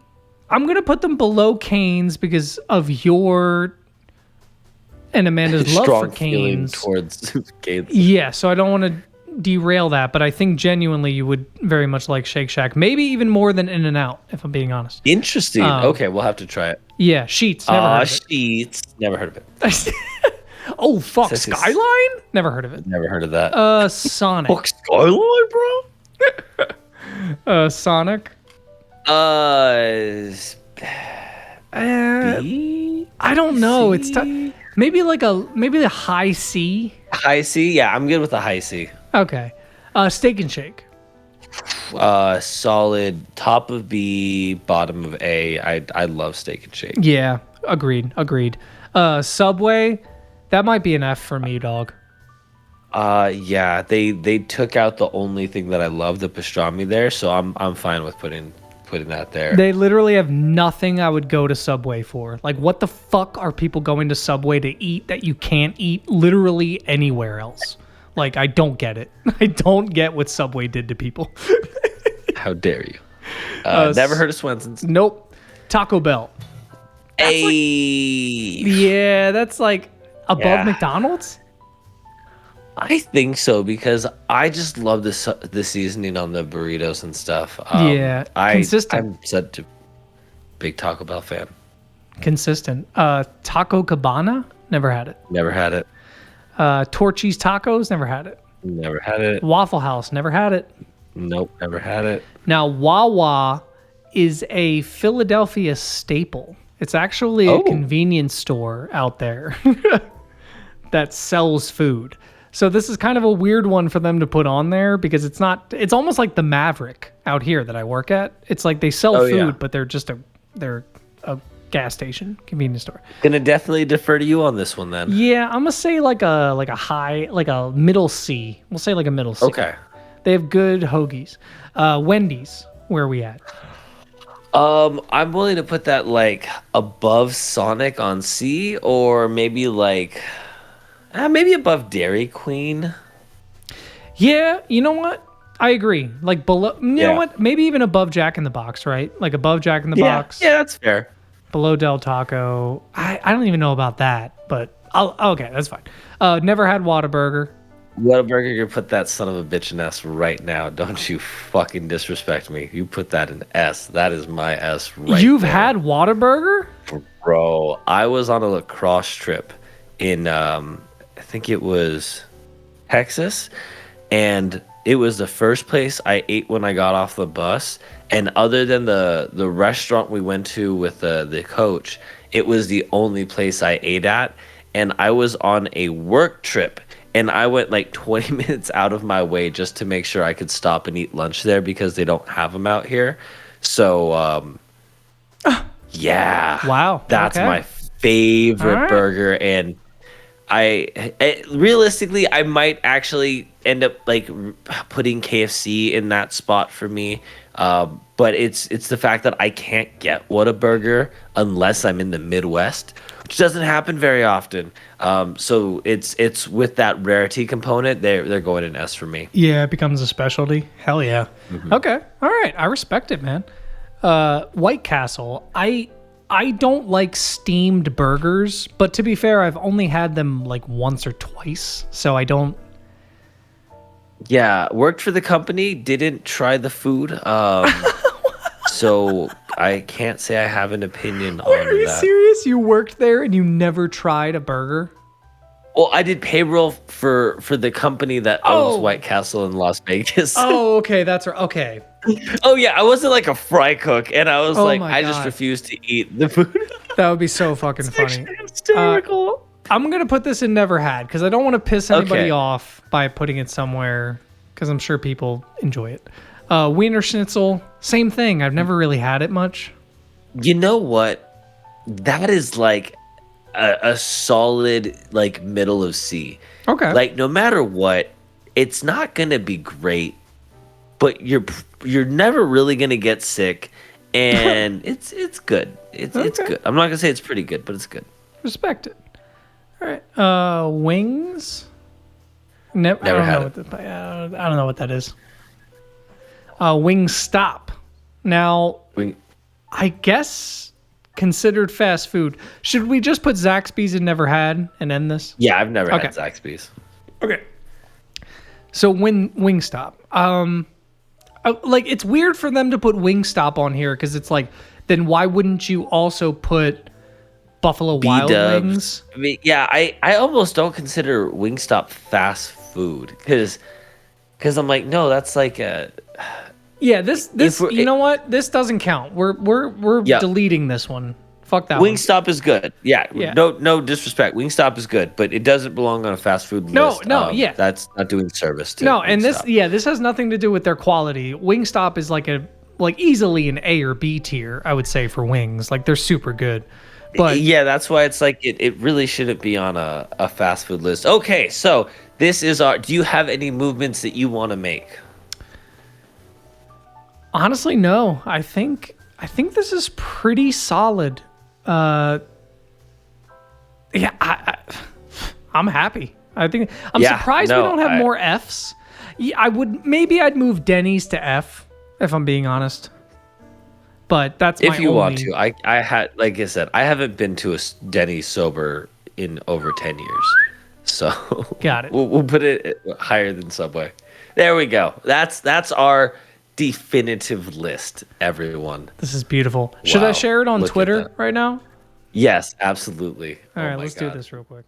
I'm going to put them below Cane's because of your and Amanda's love Strong for feeling Cane's. towards Cane's. Yeah, so I don't want to derail that, but I think genuinely you would very much like Shake Shack. Maybe even more than In-N-Out, if I'm being honest. Interesting. Okay, we'll have to try it. Yeah, Sheets. Never heard of it. Sheets. Never heard of it. Oh, fuck. This is- Skyline? Never heard of it. Never heard of that. Sonic. Fuck Skyline, bro. Sonic. Uh, Uh, B? I don't know. It's C? maybe maybe a high C. High C? Yeah, I'm good with a high C. Okay. Steak and Shake. Solid top of B, bottom of A. I love Steak and Shake. Yeah, agreed. Subway, that might be an F for me, dog. Yeah, they took out the only thing that I love, the pastrami there, so I'm fine with putting that there. They literally have nothing I would go to Subway for. Like, what the fuck are people going to Subway to eat that you can't eat literally anywhere else? Like, I don't get it. I don't get what Subway did to people. How dare you? Never heard of Swenson's. Nope. Taco Bell. Hey. Yeah, that's like above Yeah. McDonald's? I think so because I just love the seasoning on the burritos and stuff. Yeah, consistent. I'm such a big Taco Bell fan. Consistent. Taco Cabana? Never had it. Never had it. Torchy's Tacos? Never had it. Never had it. Waffle House? Never had it. Nope, never had it. Now, Wawa is a Philadelphia staple. It's actually a Oh. convenience store out there that sells food. So this is kind of a weird one for them to put on there because it's almost like the Maverick out here that I work at. It's like they sell Oh, food, yeah. but they're a gas station, convenience store. Gonna definitely defer to you on this one then. Yeah, I'm gonna say like a middle C. We'll say like a middle C. Okay. They have good hoagies. Wendy's, where are we at? I'm willing to put that like above Sonic on C, or maybe like maybe above Dairy Queen. Yeah, you know what? I agree. Like below, you know Yeah. what? Maybe even above Jack in the Box, right? Like above Jack in the Box, Yeah, that's fair. below Del Taco. I don't even know about that, but okay, that's fine. Never had Whataburger. Whataburger, you put that son of a bitch in S right now. Don't you fucking disrespect me. You put that in S. That is my S right You've there. had Whataburger? Bro, I was on a lacrosse trip in I think it was Texas, and it was the first place I ate when I got off the bus. And other than the restaurant we went to with the coach, it was the only place I ate at. And I was on a work trip, and I went like 20 minutes out of my way just to make sure I could stop and eat lunch there because they don't have them out here. So, yeah. Wow, That's okay. my favorite All right. burger. And realistically, I might actually end up like putting KFC in that spot for me. But it's the fact that I can't get Whataburger unless I'm in the Midwest, which doesn't happen very often. So it's with that rarity component, they're going in S for me. Yeah, it becomes a specialty. Hell yeah. Okay. All right. I respect it, man. White Castle. I don't like steamed burgers, but to be fair, I've only had them like once or twice, so I don't. Yeah, worked for the company, didn't try the food. So I can't say I have an opinion on Are you that. serious? You worked there and you never tried a burger? Well, I did payroll for the company that owns Oh. White Castle in Las Vegas. Oh, okay, that's right. Okay. Oh yeah, I wasn't like a fry cook, and I was Oh like, my I just God. refused to eat the food. That would be so fucking funny. Hysterical. I'm going to put this in never had because I don't want to piss anybody Okay. off by putting it somewhere because I'm sure people enjoy it. Wiener Schnitzel, same thing. I've never really had it much. You know what? That is like a solid like middle of C. Okay. Like no matter what, it's not gonna be great, but you're never really gonna get sick, and it's good. It's Okay. good. I'm not gonna say it's pretty good, but it's good. Respect it. All right. Wings. Never had it. I don't know what that is. Wingstop. Now, I guess considered fast food. Should we just put Zaxby's and never had and end this? Yeah, I've never Okay. had Zaxby's. Okay. So Wingstop. Like it's weird for them to put Wingstop on here because it's like, then why wouldn't you also put Buffalo Wild B-dubs. Wings? I mean, yeah, I almost don't consider Wingstop fast food because I'm like, no, that's like Yeah, this we're- you know what? This doesn't count. We're Yeah. deleting this one. Fuck that one. Wingstop is good. Yeah, Yeah. no disrespect. Wingstop is good, but it doesn't belong on a fast food list. Yeah. That's not doing service to No, and Wingstop. this has nothing to do with their quality. Wingstop is like easily an A or B tier, I would say, for wings. Like they're super good. But Yeah, that's why it's like it really shouldn't be on a fast food list. Okay, so this is our. Do you have any movements that you want to make? honestly, no. I think this is pretty solid. Yeah, I'm happy. I'm Yeah, surprised we no, don't have more Fs. Yeah, I'd move Denny's to F if I'm being honest. But that's If my you only, want to, I had, like I said, I haven't been to a Denny's sober in over 10 years, so Got it. We'll put it higher than Subway. There we go. That's our definitive list, everyone. This is beautiful. Should I Wow, share it on look at Twitter that. right now? Yes, absolutely. All Oh right, my let's God. do this real quick.